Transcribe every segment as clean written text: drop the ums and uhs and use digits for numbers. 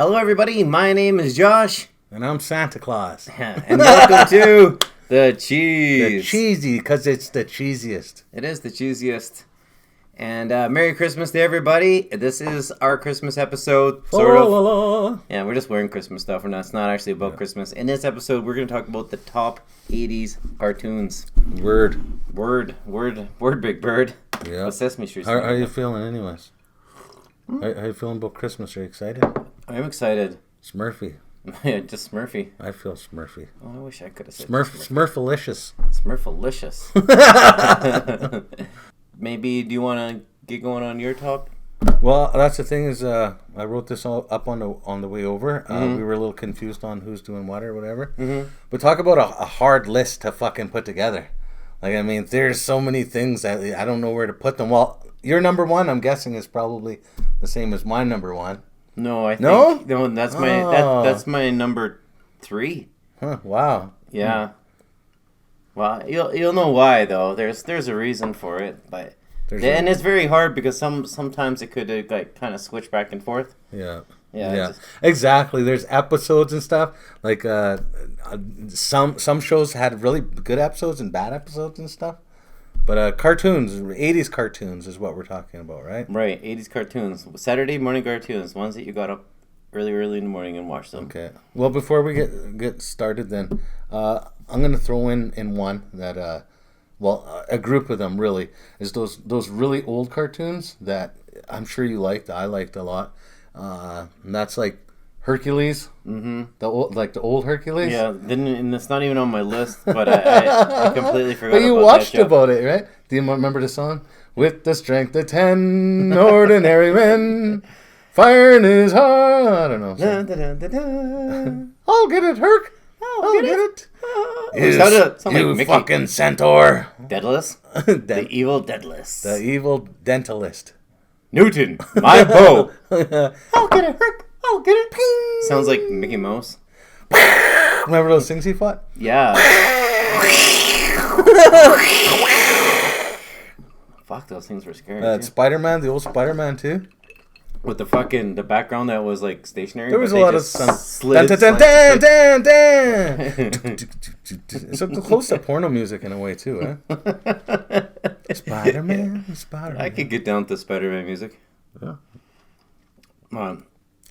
Hello, everybody. My name is Josh. And I'm Santa Claus. And welcome to The Cheese. The cheesy, because it's the cheesiest. It is the cheesiest. And Merry Christmas to everybody. This is our Christmas episode. Sort of. Yeah, we're just wearing Christmas stuff. It's not actually about Christmas. In this episode, we're going to talk about the top 80s cartoons. Word, Big Bird. Yeah. With Sesame Street. How are you feeling anyways? How are you feeling about Christmas? Are you excited? I'm excited. Smurfy. Yeah, just Smurfy. I feel Smurfy. Oh, I wish I could have said Smurfalicious. Smurfalicious. Maybe, do you want to get going on your top? Well, that's the thing is, I wrote this all up on the way over. We were a little confused on who's doing what or whatever. Mm-hmm. But talk about a hard list to fucking put together. Like, I mean, there's so many things that I don't know where to put them. Well, your number one, I'm guessing, is probably the same as my number one. No, I think no, that's my that's my number 3. Huh, wow. Yeah. Well, you'll know why though. There's a reason for it, but it's very hard because sometimes it could like kind of switch back and forth. Yeah. Yeah. Exactly. There's episodes and stuff. Like some shows had really good episodes and bad episodes and stuff. But cartoons, 80s cartoons is what we're talking about, right? Right, 80s cartoons. Saturday morning cartoons, ones that you got up early in the morning and watched them. Okay. Well, before we get started then, I'm going to throw in one that, a group of them really, is those really old cartoons that I'm sure you liked, I liked a lot. And that's like Hercules, the old Hercules. Yeah, and it's not even on my list, but I completely forgot. But you watched about it, right? Do you remember the song? With the strength of 10 ordinary men, fire in his heart. I don't know. I'll get it, Herc. I'll get it. You like fucking centaur. Daedalus, the evil Daedalus, the evil dentalist. Newton, my bow. I'll get it, Herc. Oh, get it? Ping. Sounds like Mickey Mouse. Remember those things he fought? Yeah. Fuck, those things were scary. Spider-Man, the old Spider-Man too. With the background that was like stationary. There was a lot of slid. It's so close to porno music in a way too, eh? Spider-Man. I could get down to Spider-Man music. Yeah.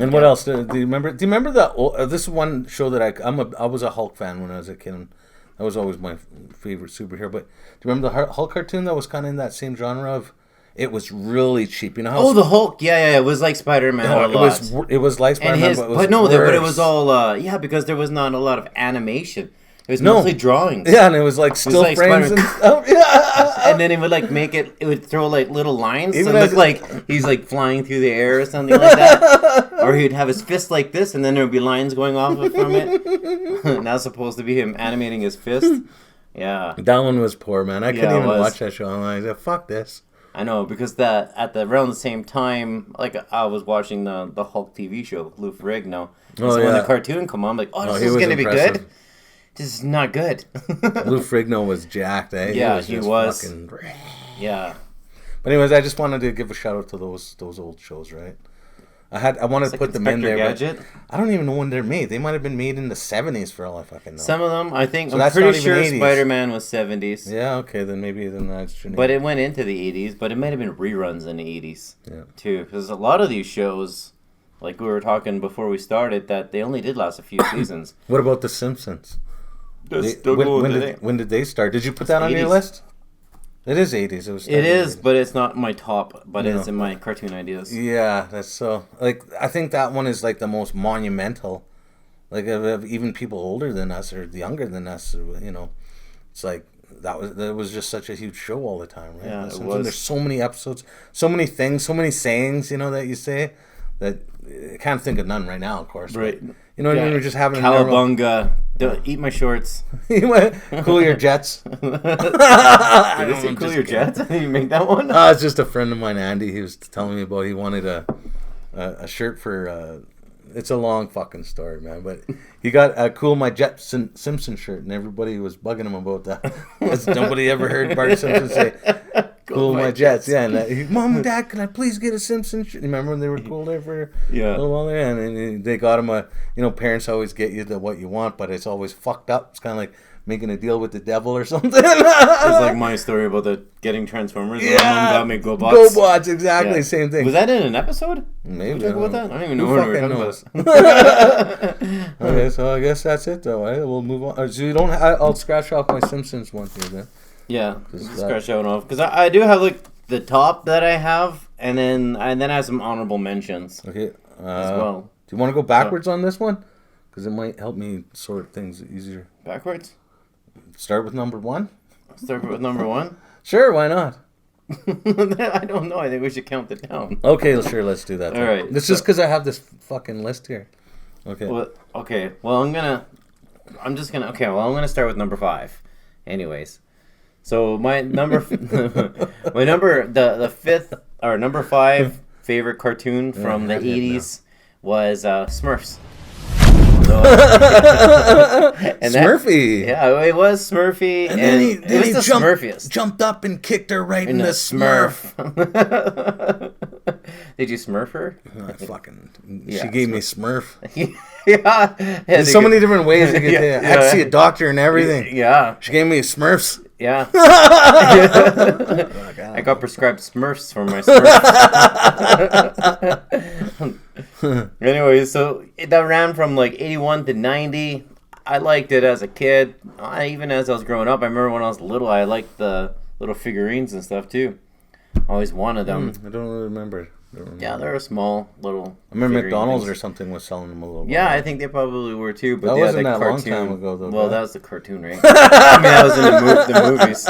And what else? Do you remember? Do you remember that? This one show that I was a Hulk fan when I was a kid. And that was always my favorite superhero. But do you remember the Hulk cartoon that was kind of in that same genre of? It was really cheap. You know how? Oh, the Hulk. Yeah. It was like Spider-Man. It was like Spider-Man, but it was all because there was not a lot of animation. It was mostly drawings. Yeah, and it was like still frames and stuff. Yeah. And then it would like it would throw like little lines. So it looked like he's like flying through the air or something like that. Or he'd have his fist like this, and then there would be lines going off from it. Now supposed to be him animating his fist. Yeah. That one was poor, man. I couldn't even watch that show. I said, fuck this. I know, because around the same time, like I was watching the Hulk TV show, Lou Ferrigno. So when the cartoon come on, I'm like, this is going to be good. This is not good. Lou Ferrigno was jacked, eh? Yeah, he was. Fucking... Yeah. But anyways, I just wanted to give a shout out to those old shows, right? I wanted to put them in there. Gadget. I don't even know when they're made. They might have been made in the 70s for all I fucking know. Some of them, I think. So I'm pretty sure Spider-Man was 70s. Yeah, okay, then that's true. But it went into the 80s, but it might have been reruns in the 80s, too. Because a lot of these shows, like we were talking before we started, that they only did last a few seasons. What about The Simpsons? When did they start? Did you put that on your list? It is 80s. It is, but it's not my top. But it's in my cartoon ideas. Yeah, that's so. Like, I think that one is like the most monumental. Like, of even people older than us or younger than us, you know, it's like that was just such a huge show all the time, right? Yeah, it was. There's so many episodes, so many things, so many sayings, you know, that you say that I can't think of none right now, of course. Right. But, you know, we're just having Cowabunga. Eat my shorts. Cool your jets. Did they say cool your jets? Did you make that one? It's just a friend of mine, Andy. He was telling me about he wanted a shirt for. It's a long fucking story, man. But he got a cool my Jet Simpson shirt, and everybody was bugging him about that. Because nobody ever heard Bart Simpson say Cool my jets. Yeah, and Mom and Dad, can I please get a Simpsons shirt? Remember when they were cool there for a little while there? And they got him parents always get you what you want, but it's always fucked up. It's kind of like making a deal with the devil or something. It's like my story about getting Transformers. Yeah. My mom got me GoBots. GoBots, exactly, same thing. Was that in an episode? Maybe. Talk about that? I don't even know what we were talking about. Okay, so I guess that's it, though. Right? We'll move on. So you don't. I'll scratch off my Simpsons one here, then. Yeah, scratch that one off because I do have like the top that I have, and then I have some honorable mentions. Okay. As well. Do you want to go backwards on this one? Because it might help me sort things easier. Backwards. Start with number one. Start with number one. Sure, why not? I don't know. I think we should count it down. Okay, sure. Let's do that. All right. It's just because I have this fucking list here. Okay. Well, okay. Well, I'm gonna start with number 5. Anyways, so my number, the fifth or number 5 favorite cartoon from the 80s was Smurfs. So, and Smurfy. It was Smurfy, and then he Smurfiest. Jumped up and kicked her right in the Smurf. Did you Smurf her? She gave me Smurf. Yeah. There's so many different ways you could do it. I had to see a doctor and everything. Yeah. She gave me Smurfs. Yeah. I got prescribed Smurfs for my Smurfs. Anyway, so that ran from like 81 to 90. I liked it as a kid. Even as I was growing up, I remember when I was little, I liked the little figurines and stuff too. I always wanted them. I don't really remember. Yeah, they're a small little. I remember McDonald's or something was selling them a little. Yeah, I think they probably were too. But that wasn't that cartoon, long time ago, though. Well, that was the cartoon, right? I mean, that was in the movies.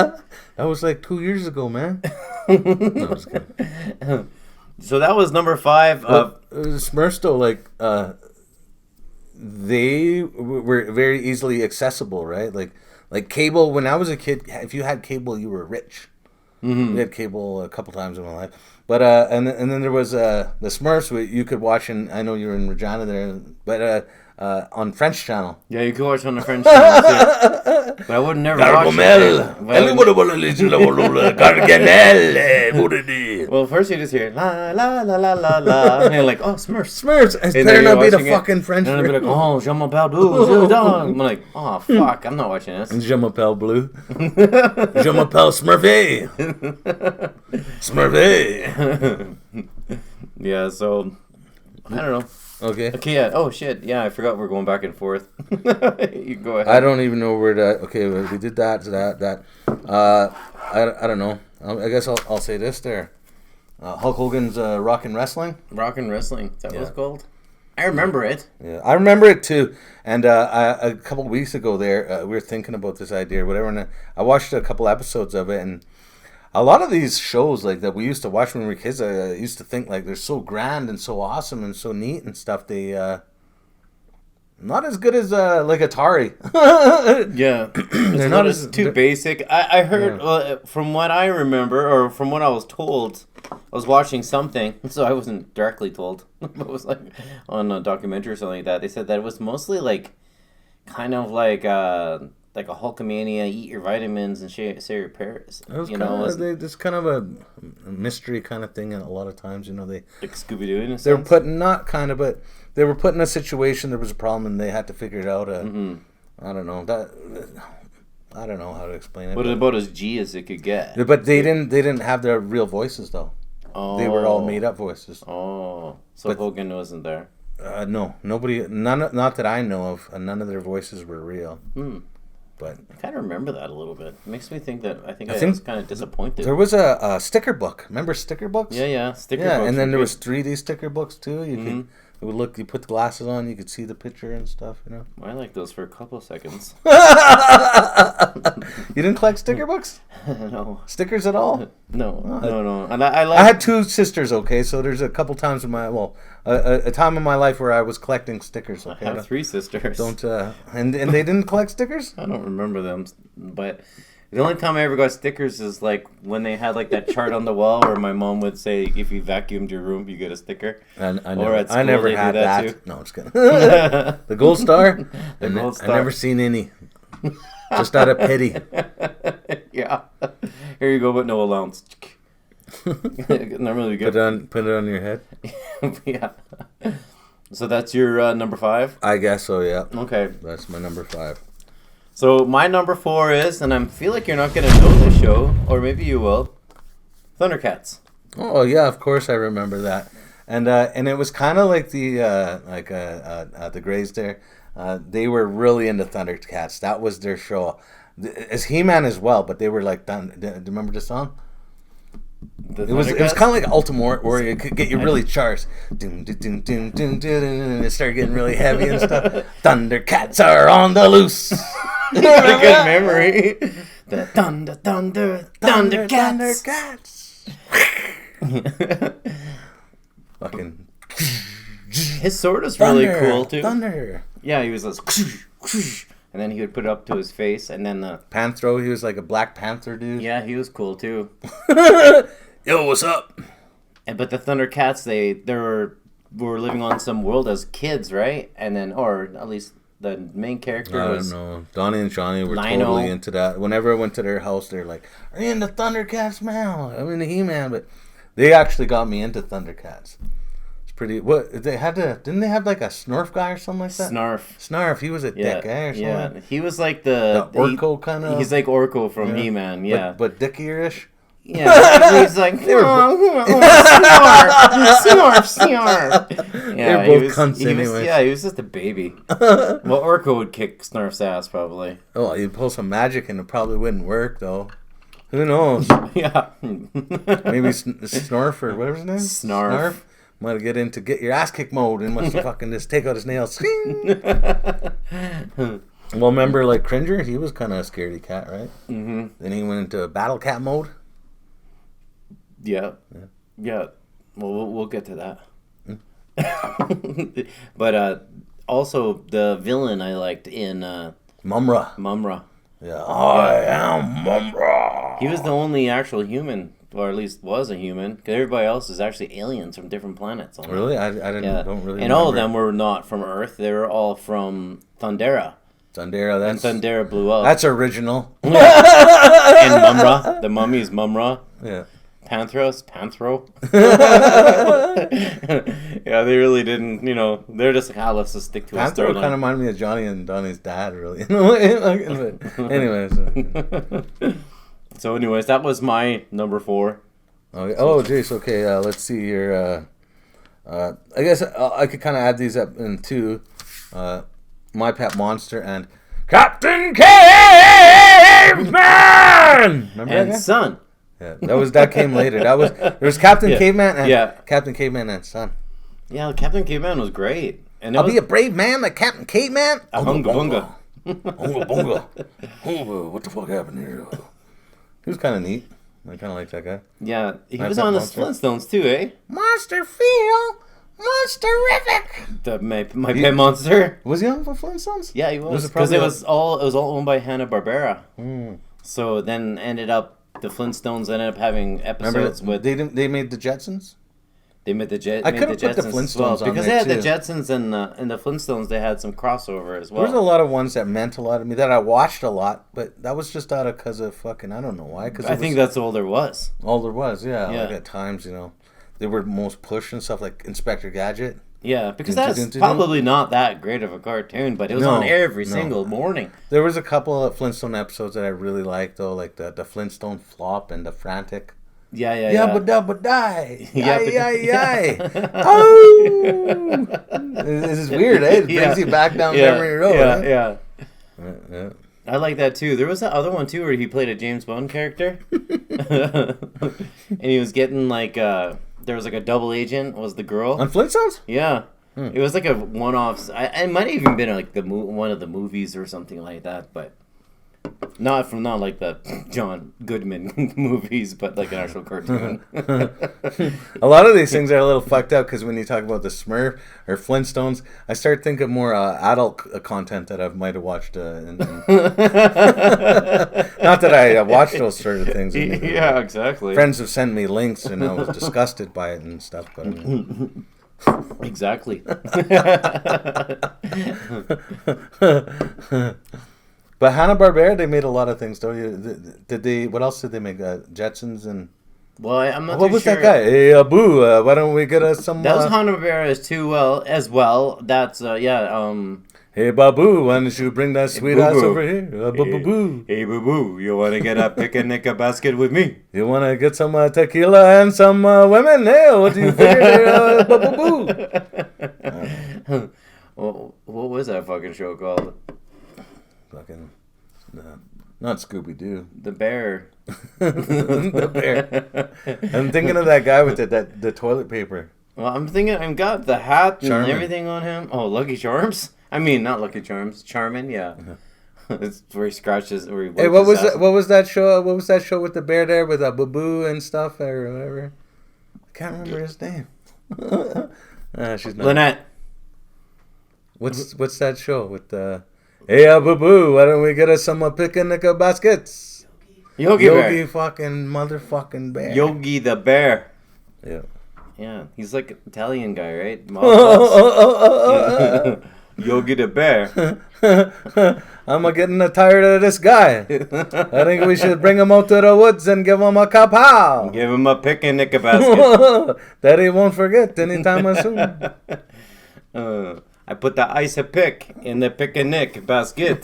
That was like 2 years ago, man. No, I was kidding. So that was number 5. Smurfs, though, like they were very easily accessible, right? Like cable. When I was a kid, if you had cable, you were rich. Mm-hmm. We had cable a couple times in my life. But and then there was the Smurfs you could watch, and I know you were in Regina there, but on French channel. Yeah, you could watch on the French channel too. But I would never watch it. Well, first you just hear la la la la la la, and you're like, oh, Smurfs. It better not be the fucking French. And I'd be like, oh, je m'appelle Blue. I'm like, oh fuck, I'm not watching this. Je m'appelle Blue. Je m'appelle Smurfy. Smurfy. Yeah, so I don't know. Okay, yeah. Oh, shit. Yeah, I forgot we're going back and forth. You go ahead. I don't even know where that... Okay, we did that. I don't know. I guess I'll say this there. Hulk Hogan's Rockin' Wrestling. Rockin' Wrestling. Is that what it's called? I remember it. Yeah, I remember it too. And a couple of weeks ago there, we were thinking about this idea or whatever, and I watched a couple episodes of it, and a lot of these shows like that we used to watch when we were kids, I used to think like they're so grand and so awesome and so neat and stuff. They not as good as like Atari. Yeah, they're not as too basic. I heard from what I remember or from what I was told. I was watching something, so I wasn't directly told. It was like on a documentary or something like that. They said that it was mostly like kind of like a Hulkamania, eat your vitamins and say your prayers. It's kind of a mystery kind of thing, and a lot of times, they like Scooby Doo in a sense. They were putting but they were put in a situation. There was a problem, and they had to figure it out. I don't know that. I don't know how to explain it. But about as G as it could get. But they didn't have their real voices though. Oh. They were all made up voices. Oh, so Hogan wasn't there. No, nobody. Not that I know of. None of their voices were real. But I kind of remember that a little bit. It makes me think that I was kind of disappointed. There was a sticker book. Remember sticker books? Yeah, sticker books. Yeah, and then there was 3D sticker books too. You put the glasses on, you could see the picture and stuff. I liked those for a couple of seconds. You didn't collect sticker books? No. Stickers at all? No. And I had 2 sisters. Okay, so there's a couple times in a time in my life where I was collecting stickers. Okay, I have 3 sisters. Don't and they didn't collect stickers? I don't remember them, but the only time I ever got stickers is like when they had like that chart on the wall where my mom would say, if you vacuumed your room, you get a sticker. And I never had that. Too. No, I'm just kidding. The gold star? The gold star. I never seen any. Just out of pity. Yeah. Here you go, but no allowance. Not really good. Put it on your head. Yeah. So that's your number 5? I guess so, yeah. Okay. That's my number 5. So my number 4 is, and I feel like you're not going to know this show, or maybe you will, Thundercats. Oh, yeah, of course I remember that. And it was kind of like the Greys there. They were really into Thundercats. That was their show. As He-Man as well, but they were like, do you remember the song? It was kind of like Ultimate Warrior. It could get you really charged. Doom, doom, doom, doom, doom, doom, and it started getting really heavy and stuff. Thundercats are on the loose. You have a good memory. The Thundercats. Fucking. His sword is really cool too. Thunder. Yeah, he was like, and then he would put it up to his face, and then the Panthro. He was like a Black Panther dude. Yeah, he was cool too. Yo, what's up? But the Thundercats, they were living on some world as kids, right? And then, or at least the main character was. I don't know. Donnie and Johnny were Lino. Totally into that. Whenever I went to their house, they're like, "Are you into Thundercats, man? I'm into He-Man." But they actually got me into Thundercats. It's pretty. What they had to? Didn't they have like a Snarf guy or something like that? Snarf. He was a dick guy or something. Yeah, he was like the Orko kind of. He's like Orko from He-Man. Yeah, but dickier-ish. Yeah, he's like, Snarf. Yeah, They're both cunts anyways. Yeah, he was just a baby. Well, Orko would kick Snarf's ass, probably. Oh, you'd pull some magic and it probably wouldn't work, though. Who knows? Yeah. Maybe Snarf or whatever his name is? Snarf. Might get into get your ass kick mode and must fucking just take out his nails. Well, remember, like, Cringer? He was kind of a scaredy cat, right? Mm-hmm. Then he went into battle cat mode. Yeah. Well, we'll get to that. But also the villain I liked in Mumra. Yeah, I am Mumra. He was the only actual human, or at least was a human, because everybody else is actually aliens from different planets. Really? I didn't. Yeah. Don't really. And remember. all of them were not from Earth. They were all from Thundera. And Thundera blew up. That's original. And Mumra, the mummy's Mumra. Yeah. Panthro. Yeah, they really didn't, they're just like, let's just stick to a storyline. Panthro kind of reminded me of Johnny and Donnie's dad, really. Anyways. So anyways, that was my number 4. Okay. Oh, jeez. Okay, let's see here. I guess I could kind of add these up in 2. My Pet Monster and Captain Caveman! Remember and that? Son. Yeah, that came later. There was Captain Caveman and Captain Caveman and Son. Yeah, Captain Caveman was great. And I'll be a brave man like Captain Caveman. Hunga bunga. Hunga bunga. What the fuck happened here? He was kind of neat. I kind of like that guy. Yeah, he was on the Flintstones too, eh? Monster Feel Monsterific. My Pet Monster. Was he on the Flintstones? Yeah, he was. Because it was all owned by Hanna-Barbera. So then ended up. The Flintstones ended up having episodes with. They made the Jetsons. They made the Jetsons. I could have put the Flintstones on because there they had the Jetsons and the Flintstones. They had some crossover as well. There was a lot of ones that meant a lot to me that I watched a lot, but that was just out of because of fucking I don't know why. I think that's all there was. All there was, yeah. Like at times, they were most pushed and stuff like Inspector Gadget. Yeah, because that's probably not that great of a cartoon, but it was on every single morning. There was a couple of Flintstone episodes that I really liked, though, like the Flintstone Flop and the Frantic. Yeah. Yabba dabba die. Yay. Oh! This is weird, eh? It brings you back down memory road. Yeah. I like that, too. There was that other one, too, where he played a James Bond character. And he was getting, like, there was like a double agent was the girl on Flintstones. Yeah, it was like a one-off. It might have even been like one of the movies or something like that, but not like the John Goodman movies, but like an actual cartoon. A lot of these things are a little fucked up because when you talk about the Smurf or Flintstones, I start thinking more adult content that I might have watched. Not that I watched those sort of things. Yeah, exactly. Friends have sent me links, and I was disgusted by it and stuff. But exactly. But Hanna-Barbera, they made a lot of things, don't you? Did they? What else did they make? Jetsons and Well, I'm not What too was sure. that guy? Hey, Boo, why don't we get us some... That was Hanna-Barbera as well. That's, Hey, Babu, why don't you bring that sweet ass over here? Boo. Hey, boo-boo, you want to get a picnic basket with me? You want to get some tequila and some women? Hey, what do you figure, boo? Well, what was that fucking show called? Fucking... not Scooby-Doo. The Bear. The Bear. I'm thinking of that guy with the toilet paper. Well, I've got the hat and Charmin. everything on him. Oh, Lucky Charms? I mean, not Lucky Charms. Charmin, yeah. It's where he scratches. Where he Hey, what was that? What was that show? What was that show with the bear there with a boo and stuff or whatever? I can't remember his name. She's not. Lynette. What's that show with the? Hey, boo, why don't we get us some picnic baskets? Yogi Bear. Fucking motherfucking bear. Yogi the Bear. Yeah. Yeah, he's like an Italian guy, right? Yogi the Bear. I'm getting tired of this guy. I think we should bring him out to the woods and give him a kapow. Give him a picnic basket. That he won't forget anytime soon. I put the ice a pick in the picnic basket.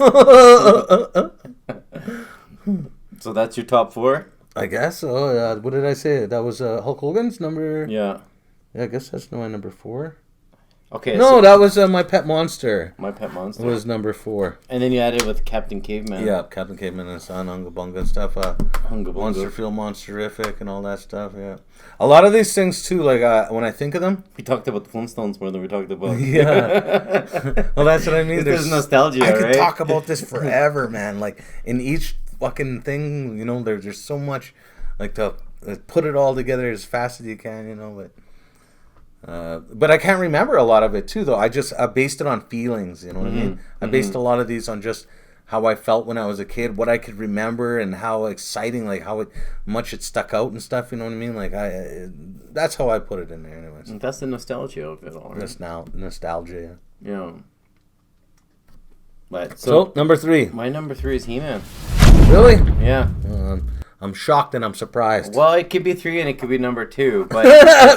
So that's your top 4? I guess so. What did I say? That was Hulk Hogan's number... Yeah. Yeah, I guess that's my number 4. Okay. No, that was My Pet Monster. My Pet Monster was number 4. And then you added with Captain Caveman. Yeah, Captain Caveman and Son, Unga Bunga and stuff. Hunga Bunga. Monster Feel Monsterific and all that stuff, yeah. A lot of these things, too, like, when I think of them... We talked about the Flintstones more than we talked about... Yeah. Well, that's what I mean. There's nostalgia, I could right? talk about this forever, man. Like, in each fucking thing, you know, there's so much, like, to put it all together as fast as you can, you know, but I can't remember a lot of it too, though. I based it on feelings, you know what I mean? I based a lot of these on just how I felt when I was a kid, what I could remember, and how exciting, like how much it stuck out and stuff. You know what I mean? Like that's how I put it in there, anyways. That's the nostalgia of it all. Right? Nostalgia. Yeah. But so number 3. My number 3 is He-Man. Really? Yeah. I'm shocked and I'm surprised. Well, it could be 3 and it could be number 2, but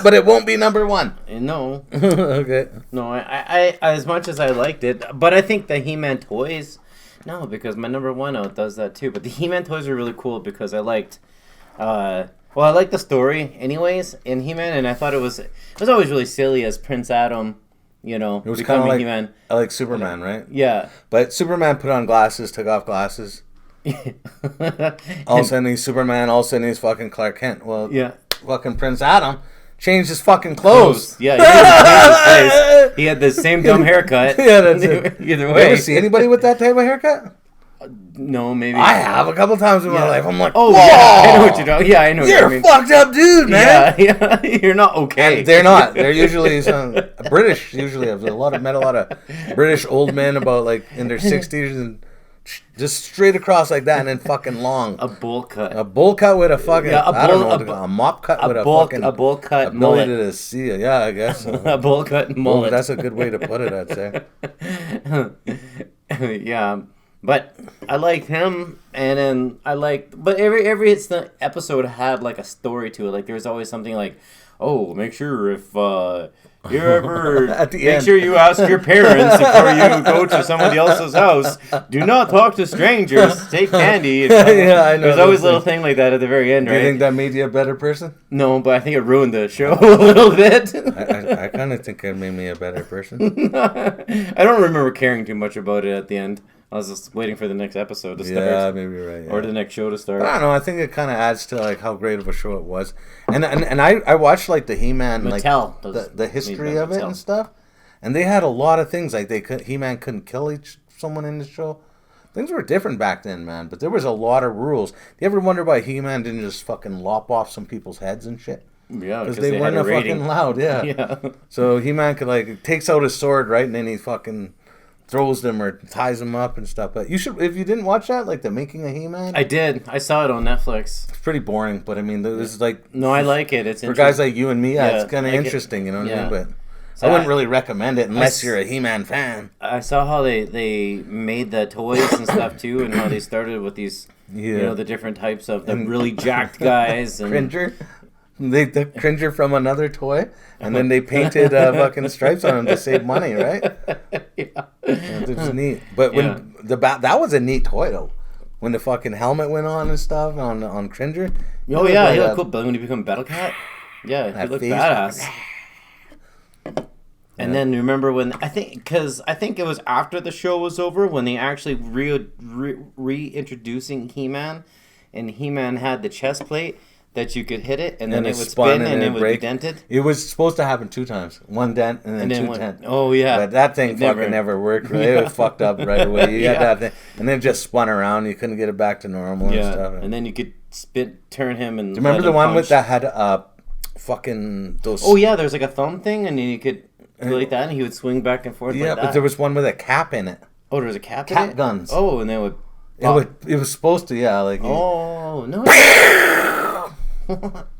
but it won't be number 1. No. Okay. No, I as much as I liked it, but I think the He-Man toys. No, because my number 1 does that too. But the He-Man toys are really cool because I liked. I liked the story anyways in He-Man, and I thought it was always really silly as Prince Adam. You know, it was kind of like He-Man. I like Superman, right? Yeah. But Superman put on glasses, took off glasses. All of a sudden he's Superman, all of a sudden he's fucking Clark Kent. Well, yeah. Fucking Prince Adam changed his fucking clothes. Yeah, he had the same dumb haircut. Yeah, that's it. Either way. You ever see anybody with that type of haircut? No, maybe. I have a couple times in my life. I'm like, oh, whoa! Yeah, I know what you're talking. Yeah, I know. You're what you a fucked up dude, man. Yeah, you're not okay. And they're not. They're usually British. Usually, I've met a lot of British old men about like in their 60s and just straight across like that, and then fucking long. A bowl cut. A bowl cut with a fucking a mop cut with a fucking a bowl cut mullet. mullet. To see it. Yeah, I guess. A bowl cut mullet. Well, that's a good way to put it, I'd say. Yeah. But I liked him, and then but every episode had like a story to it. Like there was always something like, oh, make sure if you ever make sure you ask your parents before you go to somebody else's house. Do not talk to strangers. Take candy. Yeah, I know. There's always a little thing like that at the very end, right? Do you think that made you a better person? No, but I think it ruined the show a little bit. I kind of think it made me a better person. I don't remember caring too much about it at the end. I was just waiting for the next episode to start. Yeah, maybe you're right. Yeah. Or the next show to start. But I don't know. I think it kind of adds to like how great of a show it was. And I watched like the He-Man, like the history of it and stuff. And they had a lot of things like He-Man couldn't kill someone in the show. Things were different back then, man. But there was a lot of rules. Do you ever wonder why He-Man didn't just fucking lop off some people's heads and shit? Yeah, because they weren't fucking loud. Yeah. Yeah. So He-Man could takes out his sword, right, and then he fucking throws them or ties them up and stuff. But you should, if you didn't watch that, like the Making of He-Man. I did. I saw it on Netflix. It's pretty boring, but I mean, this is like. No, I like it. It's for guys like you and me. Yeah, it's kind of interesting, you know what I mean? But so I wouldn't really recommend it unless you're a He-Man fan. I saw how they made the toys and stuff too, and how they started with these, you know, the different types of the really jacked guys and Cringer. They took Cringer from another toy, and then they painted fucking stripes on him to save money, right? Yeah. It was neat. But when that was a neat toy, though. When the fucking helmet went on and stuff on Cringer. Oh, yeah, he looked cool. But when he became Battle Cat, yeah, he looked badass. And then remember when, I think it was after the show was over when they actually reintroducing He-Man, and He-Man had the chest plate that you could hit it, and then it would spin and it would be dented. It was supposed to happen 2 times. 1 dent and then 2 dent. Oh, yeah. But that thing never worked. Right? It was fucked up right away. You got that thing. And then it just spun around. You couldn't get it back to normal and stuff. And then you could turn him and... Do you remember the one that had fucking those... Oh, yeah. There was like a thumb thing, and then you could do like that, and he would swing back and forth like that. Yeah, but there was one with a cap in it. Oh, there was a cap in it? Cap guns. Oh, and they would... It was supposed to, yeah. Like. Oh, no.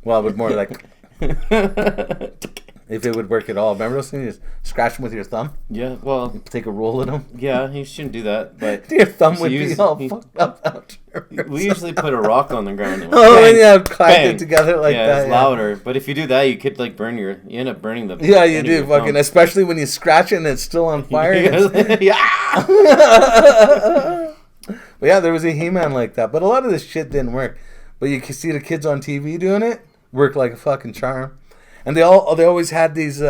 Well, it was more like if it would work at all. Remember those things? You just scratch them with your thumb. Yeah, well, you take a roll of them. Yeah, you shouldn't do that. But your thumb would be all fucked up afterwards. We usually put a rock on the ground. And clack it together like that. Yeah, it's louder. But if you do that, you could like you end up burning the. Yeah, you do fucking, especially when you scratch it and it's still on fire. Yeah. But yeah, there was a He-Man like that, but a lot of this shit didn't work. But you can see the kids on TV doing it work like a fucking charm, and they always had these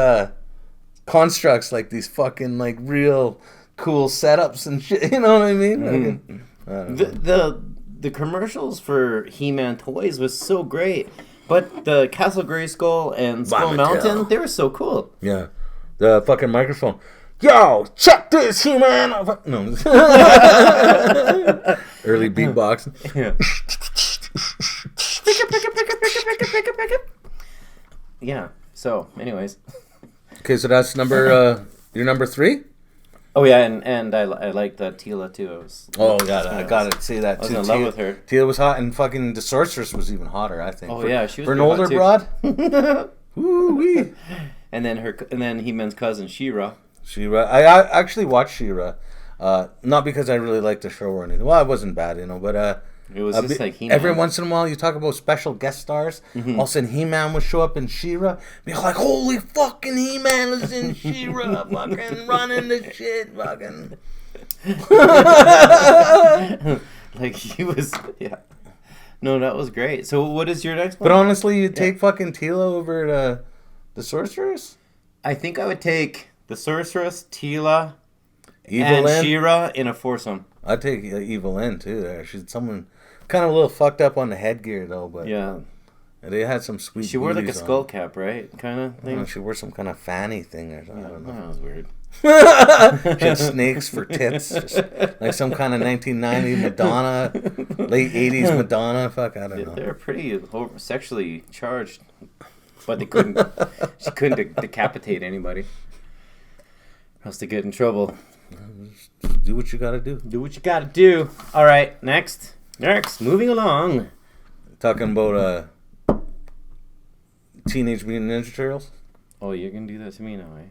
constructs, like these fucking like real cool setups and shit. You know what I mean? The commercials for He-Man toys was so great, but the Castle Grayskull and Skull Mountain, they were so cool. Yeah, the fucking microphone. Yo, check this, He-Man. No, early beatbox. Yeah. Yeah. So, anyways. Okay, so that's your number 3. Oh yeah, and I liked Teela too. I gotta say that too. I was in love with her. Teela was hot, and fucking the Sorceress was even hotter, I think. Oh yeah, she was for an older broad. Woo-wee. And then He-Man's cousin She-Ra. She-Ra, I actually watched She-Ra, not because I really liked the show or anything. Well, it wasn't bad, but it was just like He-Man. Every once in a while, you talk about special guest stars. Mm-hmm. All of a sudden, He-Man would show up in She-Ra. Be like, holy fucking He-Man is in She-Ra, fucking running the shit, fucking. Like he was, yeah. No, that was great. So, what is your next one? But honestly, you'd take fucking Teela over the Sorceress? I think I would take the Sorceress, Teela, and She-Ra in a foursome. I'd take Evelyn too. There, she's someone kind of a little fucked up on the headgear though, but yeah, they had some sweet. She wore like a skull cap, right? Kind of thing. She wore some kind of fanny thing or something. I don't know. That was weird. She had snakes for tits, like some kind of 1990 Madonna, late 80s Madonna. Fuck, I don't know. They're pretty sexually charged, but they couldn't. She couldn't decapitate anybody, or else they get in trouble. Do what you gotta do. Do what you gotta do. All right, next, moving along. Talking about Teenage Mutant Ninja Turtles. Oh, you're gonna do that to me now, eh?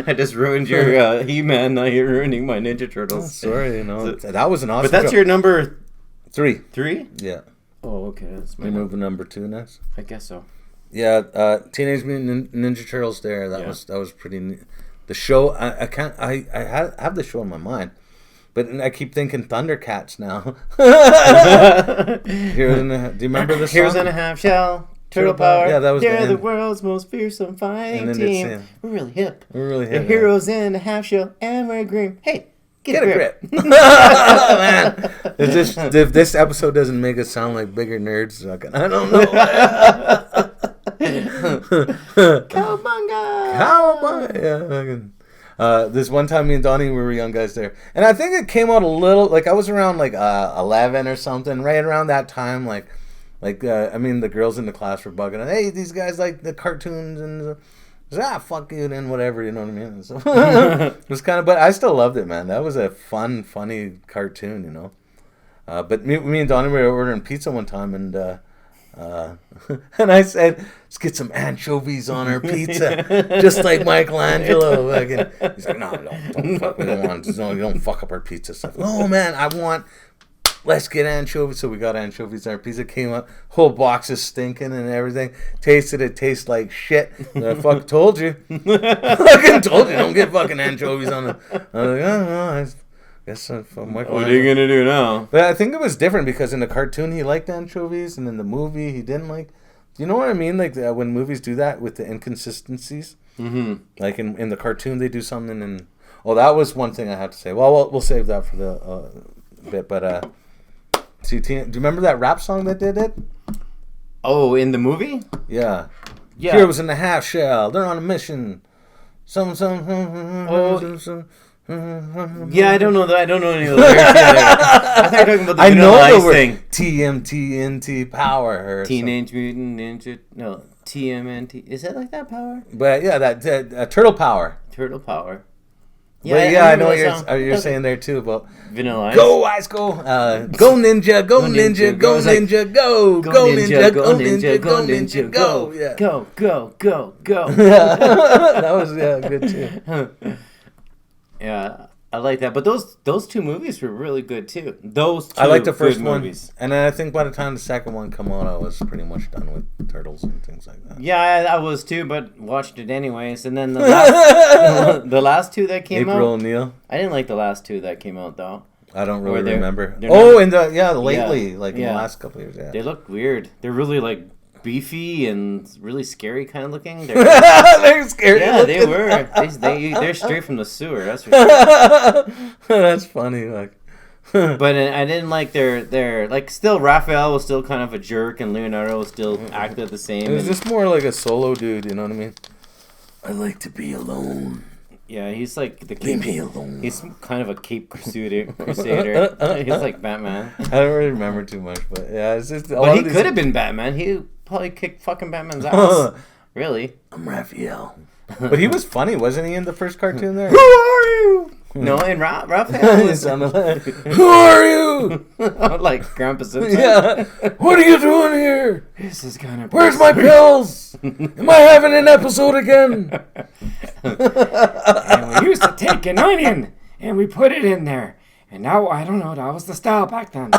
I just ruined your He-Man. Now you're ruining my Ninja Turtles. Oh, sorry, that was an awesome. But that's show. your number 3. 3? Yeah. Oh, okay. That's my. We move to number 2 next. I guess so. Yeah, Teenage Mutant Ninja Turtles. There, that was pretty neat. The show, I have the show in my mind, but I keep thinking Thundercats now. Do you remember this song? Heroes in a Half Shell, Turtle Power. Yeah, that was They're the world's most fearsome fighting team. We're really hip. The heroes in a half shell and we're green. Hey, get a grip. Man, if this episode doesn't make us sound like bigger nerds, I don't know. Cowabunga! Yeah, this one time me and Donnie, we were young guys there, and I think it came out a little, like I was around like 11 or something, right around that time, the girls in the class were bugging, hey, these guys like the cartoons, and fuck you, then whatever, you know what I mean? So it was kind of, but I still loved it, man. That was a fun, funny cartoon, you know. But me and Donnie were ordering pizza one time, and and I said, let's get some anchovies on our pizza, just like Michelangelo. He's like, no, don't fuck, you don't fuck up our pizza stuff. Oh man, I want let's get anchovies. So we got anchovies on our pizza. Came up, whole box is stinking and everything. Tasted it, tastes like shit. I fucking told you. Fucking told you, don't get fucking anchovies on it. I was like, oh, no, I guess what are you gonna do now? But I think it was different because in the cartoon he liked anchovies, and in the movie he didn't like. You know what I mean? Like when movies do that with the inconsistencies. Mm-hmm. Like in the cartoon they do something, and that was one thing I have to say. Well, we'll save that for the bit. But see, do you remember that rap song that did it? Oh, in the movie? Yeah. Heroes in the half shell. They're on a mission. Some. Yeah, I don't know that. I don't know any of the lyrics. I thought you were talking about the Vanilla Ice thing. TMTNT Power. Teenage Mutant Ninja. No, TMNT. Is it like that power? But yeah, that Turtle Power. Turtle Power. Yeah, I know what you're saying there too. But Vanilla Ice. Go Ice, go! Go Ninja, go Ninja, go Ninja, go! Go Ninja, go Ninja, go Ninja, go! Yeah. Go. That was good too. Yeah, I like that. But those two movies were really good too. I like the first one, movies. And then I think by the time the second one come out, I was pretty much done with Turtles and things like that. Yeah, I was too, but watched it anyways. And then the last, the last two that came out. April O'Neil. I didn't like the last two that came out though. I don't really remember. Lately, like in the last couple of years. Yeah, they looked weird. They're really like beefy and really scary kind of looking. They're scary. Yeah, looking. They were. They're straight from the sewer. That's for sure. That's funny. Like, but I didn't like their like. Still, Raphael was still kind of a jerk, and Leonardo was still acted the same. It was just more like a solo dude. You know what I mean? I like to be alone. Yeah, he's like the Leave me alone. He's kind of a Cape Crusader. He's like Batman. I don't really remember too much, but yeah, it's just. But he could have been Batman. He probably kicked fucking Batman's ass. Really? I'm Raphael. But he was funny, wasn't he, in the first cartoon there? Who are you? No, in Raphael was who are you? Like Grandpa Simpson. Yeah. What are you doing here? This is kind of. Where's my pills? Am I having an episode again? And we used to take an onion and we put it in there. And now, I don't know, that was the style back then.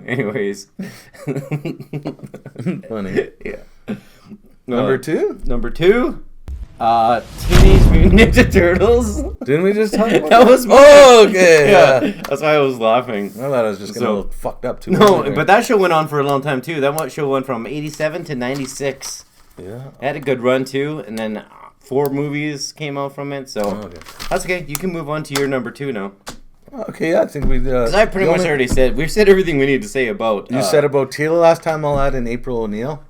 Anyways. Funny. Yeah. Number two? Teenage Mutant Ninja Turtles. Didn't we just talk about that? Was okay. Yeah. That's why I was laughing. I thought I was just getting a little fucked up too. No, but that show went on for a long time too. That show went from 87 to 96. Yeah. It had a good run too, and then 4 movies came out from it. So that's okay. You can move on to your number 2 now. Okay, yeah, I think we. Because I pretty much already said we've said everything we need to say about. You said about Tila last time. I'll add in April O'Neil.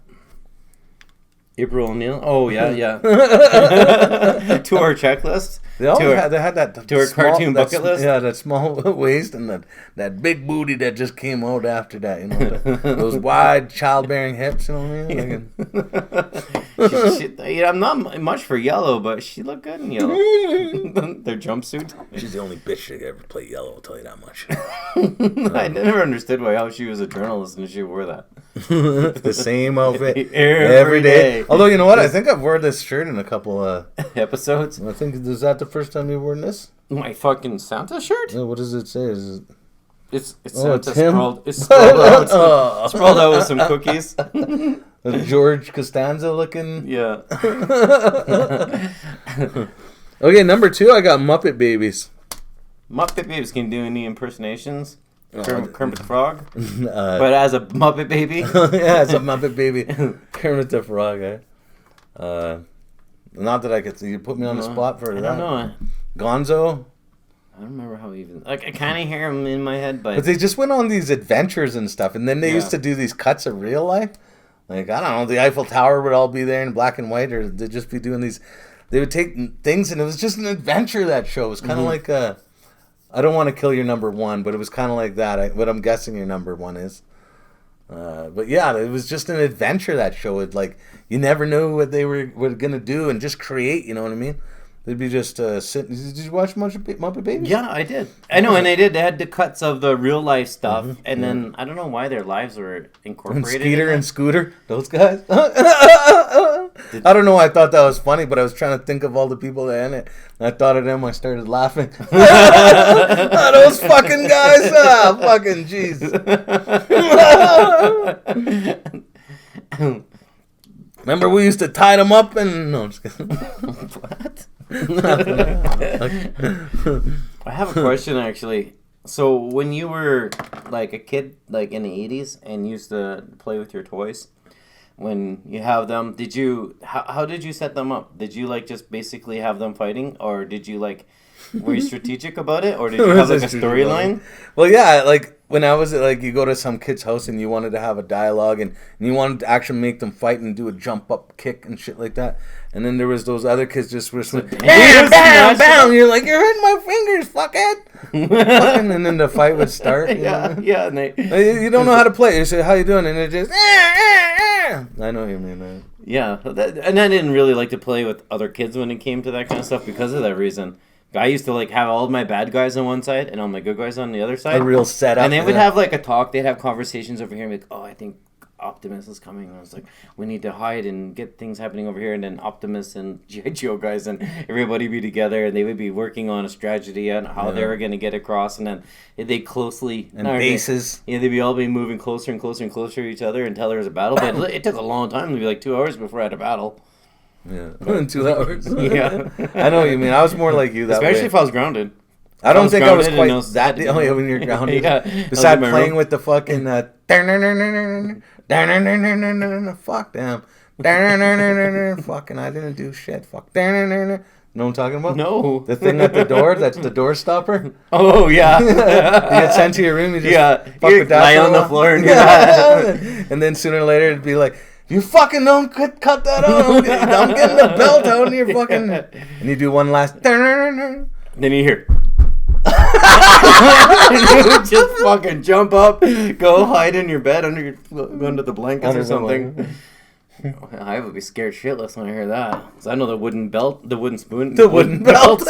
April O'Neil. Oh yeah. To our checklist. They had that to our cartoon bucket list. Yeah, that small waist and that big booty that just came out after that. You know, those wide childbearing hips. You know what I mean? I'm not much for yellow, but she looked good in yellow. Their jumpsuit. She's the only bitch that ever played yellow. I'll tell you that much. I never understood how she was a journalist and she wore that. The same outfit every day. Although, you know what? I think I've worn this shirt in a couple episodes. I think, is that the first time you've worn this? My fucking Santa shirt? Yeah, what does it say? It's Santa sprawled out with some cookies. George Costanza looking. Yeah. Okay, number 2, I got Muppet Babies. Muppet Babies can do any impersonations. Kermit the Frog, but as a Muppet Baby. Yeah, as a Muppet Baby, Kermit the Frog. Not that I could. You put me on the spot for that. I don't know. Gonzo. I don't remember how even. Like I kind of hear him in my head, but they just went on these adventures and stuff, and then they used to do these cuts of real life. Like I don't know, the Eiffel Tower would all be there in black and white, or they'd just be doing these. They would take things, and it was just an adventure. That show it was kind of like a. I don't want to kill your number 1, but it was kind of like that. What I'm guessing your number 1 is. But yeah, it was just an adventure, that show. It, like, you never knew what they were going to do and just create, you know what I mean? They'd be just sitting. Did you watch Muppet Babies? Yeah, I did. I know, and I did. They had the cuts of the real life stuff, and then I don't know why their lives were incorporated. And Skeeter and Scooter, those guys. I don't know why I thought that was funny, but I was trying to think of all the people that in it. And I thought of them. I started laughing. Those fucking guys. Fucking jeez. Remember we used to tie them up and... No, I'm just kidding. What? I have a question, actually. So when you were like a kid, like in the 80s, and used to play with your toys, when you have them, did you how did you set them up? Did you like just basically have them fighting, or did you like were you strategic about it, or did you have like a storyline? Well, yeah, like when I was like, you go to some kid's house and you wanted to have a dialogue and you wanted to actually make them fight and do a jump up kick and shit like that. And then there was those other kids just were bam, bam, bam. You're like, you're hurting my fingers, fuckhead. And then the fight would start. Yeah. And you don't know how to play. You say, how you doing? And it just, I know what you mean, man. Yeah, and I didn't really like to play with other kids when it came to that kind of stuff because of that reason. I used to like have all of my bad guys on one side and all my good guys on the other side. A real setup. And they would have like a talk. They'd have conversations over here and be like, oh, I think Optimus is coming. And I was like, we need to hide and get things happening over here. And then Optimus and G.I. Joe guys and everybody be together and they would be working on a strategy on how they were going to get across. And then they closely... And bases. They'd be all be moving closer and closer and closer to each other until there was a battle. But it took a long time. It'd be like 2 hours before I had a battle. Yeah, in 2 hours. Yeah, I know what you mean. I was more like you that especially way. if I was grounded. I don't think I was quite that. Only when you're grounded. Yeah, besides playing with the fucking fuck them. Fucking, I didn't do shit. Fuck. You know what I'm talking about? No. The thing at the door, that's the door stopper. Oh, yeah. You get sent to your room, you just fuck with that. Lie on the floor and and then sooner or later it'd be like, you fucking don't cut that out. I'm getting the belt out and you're fucking... And you do one last... Then you hear... You just fucking jump up, go hide in your bed under the blankets or something. I would be scared shitless when I hear that. Cause I know the wooden belt, the wooden spoon, the wooden belt.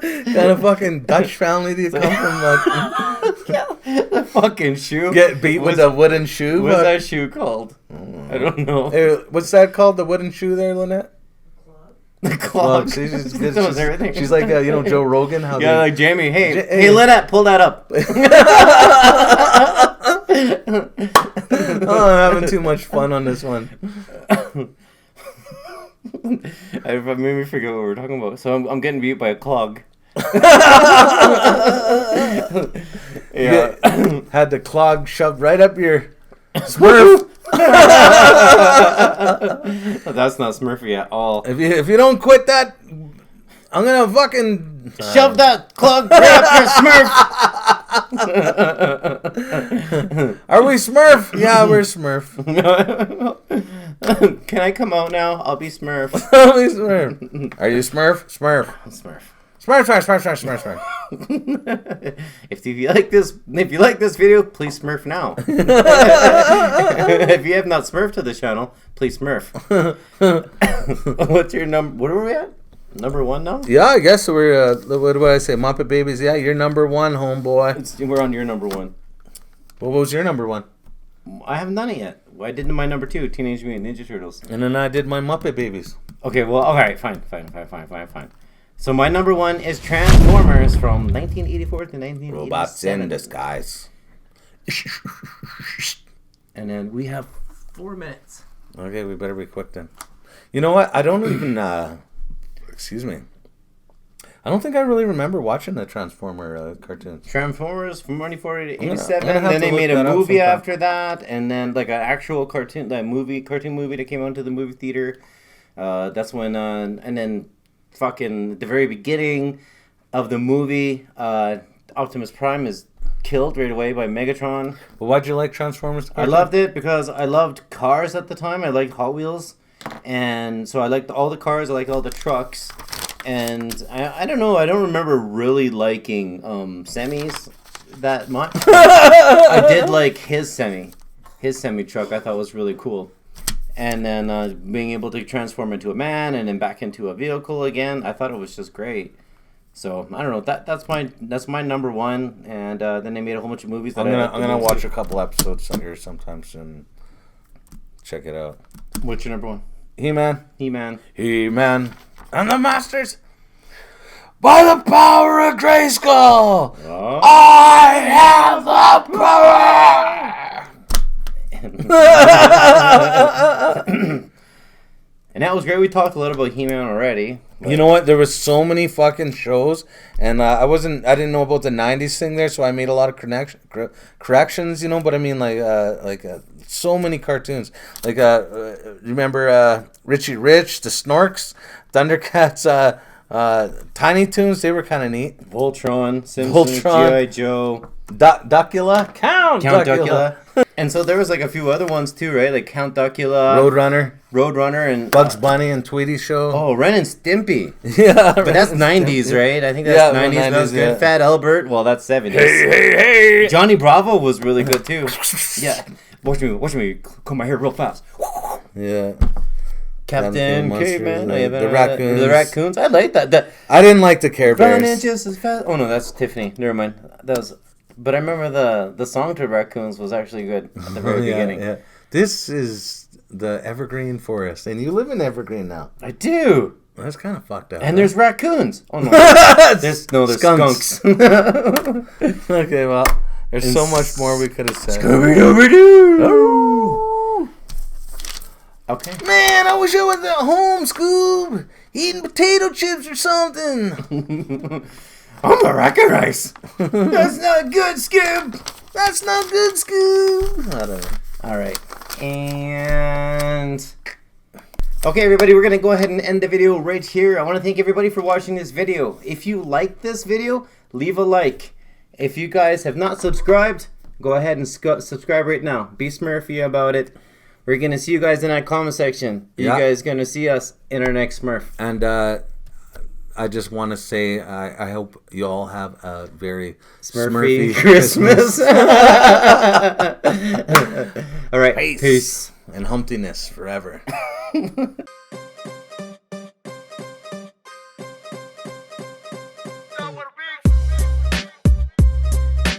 Kind of fucking Dutch family do you come from? Like, the fucking shoe. Get beat with a wooden shoe. What's that shoe called? I don't know. Hey, what's that called? The wooden shoe there, Lynette? The clog. She's like Joe Rogan. How like Jamie. Hey, Lynette, pull that up. Oh, I'm having too much fun on this one. I made me forget what we were talking about. So I'm getting beat by a clog. Yeah. Had the clog shoved right up your Smurf. That's not Smurfy at all. If you don't quit that, I'm gonna fucking shove that clog right up your Smurf. Are we Smurf? Yeah, we're Smurf. Can I come out now? I'll be Smurf. I'll be Smurf. Are you Smurf? Smurf. Smurf. Smurf. If you like this video, please Smurf now. If you have not Smurfed to the channel, please Smurf. What's your number? What are we at? Number 1 now? Yeah, I guess we're. What do I say? Muppet Babies. Yeah, you're number 1, homeboy. We're on your number 1. What was your number 1? I haven't done it yet. I did my number 2, Teenage Mutant Ninja Turtles. And then I did my Muppet Babies. Okay, well, alright, fine. So my number 1 is Transformers from 1984 to 1987. Robots in disguise. And then we have 4 minutes. Okay, we better be quick then. You know what? I don't even... excuse me. I don't think I really remember watching the Transformer cartoons. Transformers from 1984 to 87. Then they made a movie after that. And then like an actual cartoon movie that came out into the movie theater. That's when... and then... Fucking the very beginning of the movie, Optimus Prime is killed right away by Megatron. Well, why'd you like Transformers? I loved it because I loved cars at the time. I liked Hot Wheels, and so I liked all the cars. I liked all the trucks, and I don't know. I don't remember really liking semis that much. I did like his semi truck. I thought was really cool. And then being able to transform into a man and then back into a vehicle again, I thought it was just great. So I don't know. That's my number 1. And then they made a whole bunch of movies. I'm gonna watch a couple episodes here sometimes and check it out. What's your number 1? He-Man. He-Man. He-Man. And the Masters. By the power of Grayskull, I have the power! And that was great. We talked a little about He-Man already. You know what? There was so many fucking shows, and I didn't know about the '90s thing there, so I made a lot of corrections. You know, but I mean, so many cartoons. Like, remember Richie Rich, the Snorks, Thundercats, Tiny Toons. They were kind of neat. Voltron, Simpsons, G.I. Joe, Duckula, Count Duckula. And so there was like a few other ones too, right? Like Count Duckula, Roadrunner, and Bugs Bunny and Tweety Show. Oh, Ren and Stimpy. Yeah, but that's '90s, right? I think that's '90s. That's good. Fat Albert. Well, that's '70s. Hey! Johnny Bravo was really good too. Yeah. Watch me comb my hair real fast. Yeah. Captain Caveman. The raccoons. The raccoons. I like that. I didn't like the Care Bears. Running just as fast. Oh no, that's Tiffany. Never mind. That was. But I remember the song to Raccoons was actually good at the very beginning. Yeah. This is the Evergreen Forest, and you live in Evergreen now. I do. That's kind of fucked up. And there's raccoons. Oh no. there's skunks. Okay, well, there's so much more we could have said. Scooby-Dooby-Doo. Okay. Man, I wish I was at home, Scoob, eating potato chips or something. I'm a rack of rice. That's not good, Scoob. That's not good, Scoob. I don't know. All right. And... Okay, everybody, we're going to go ahead and end the video right here. I want to thank everybody for watching this video. If you like this video, leave a like. If you guys have not subscribed, go ahead and subscribe right now. Be Smurfy about it. We're going to see you guys in that comment section. You guys going to see us in our next Smurf. And I just want to say I hope you all have a very Smurfy Christmas. All right. Peace. And humptiness forever.